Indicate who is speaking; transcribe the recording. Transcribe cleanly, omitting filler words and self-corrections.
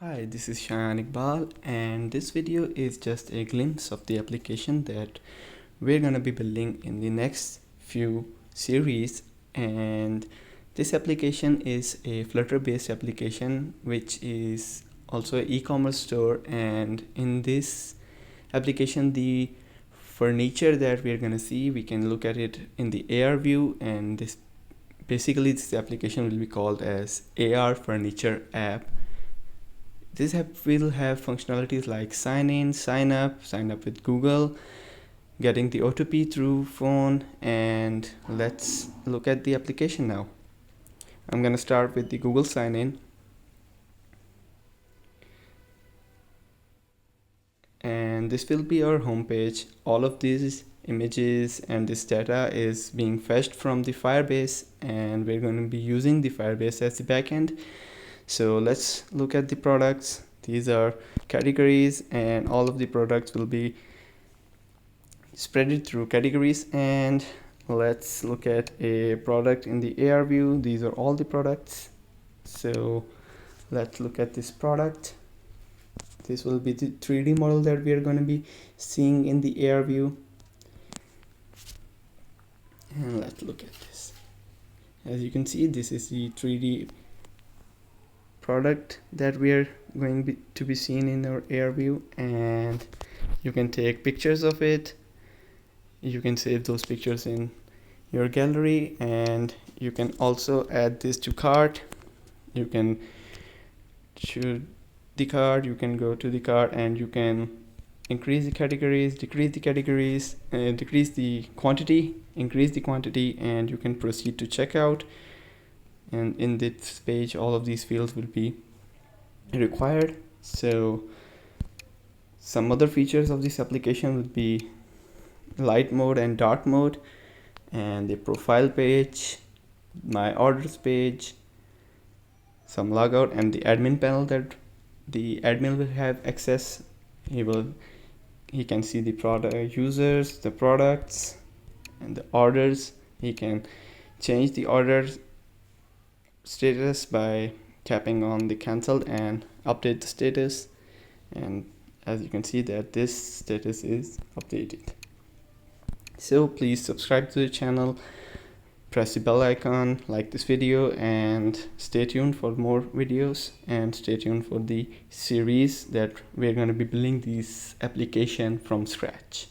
Speaker 1: Hi, this is Shayan Iqbal, and this video is just a glimpse of the application that we're gonna be building in the next few series. And this application is a Flutter based application which is also an e-commerce store. And in this application, the furniture that we're gonna see, we can look at it in the AR view, and this application will be called as AR Furniture App. This app will have functionalities like sign in, sign up with Google, getting the OTP through phone, and let's look at the application now. I'm going to start with the Google sign in. And this will be our homepage. All of these images and this data is being fetched from the Firebase, and we're going to be using the Firebase as the backend. So let's look at the products. These are categories, and all of the products will be spread through categories. And let's look at a product in the AR view. These are all the products. So let's look at this product. This will be the 3D model that we are going to be seeing in the AR view. And let's look at this. As you can see, this is the 3D product that we are going to be seen in our AR view, and you can take pictures of it. You can save those pictures in your gallery, and you can also add this to cart. You can choose the cart, you can go to the cart, and you can increase the categories, decrease the categories, decrease the quantity, increase the quantity, and you can proceed to checkout. And in this page, all of these fields will be required. So some other features of this application would be light mode and dark mode, and the profile page, my orders page, some logout, and the admin panel that the admin will have access. He can see the product users, the products, and the orders. He can change the orders status by tapping on the cancelled and update the status. And as you can see that this status is updated. So please subscribe to the channel, press the bell icon, like this video, and stay tuned for more videos, and stay tuned for the series that we're going to be building this application from scratch.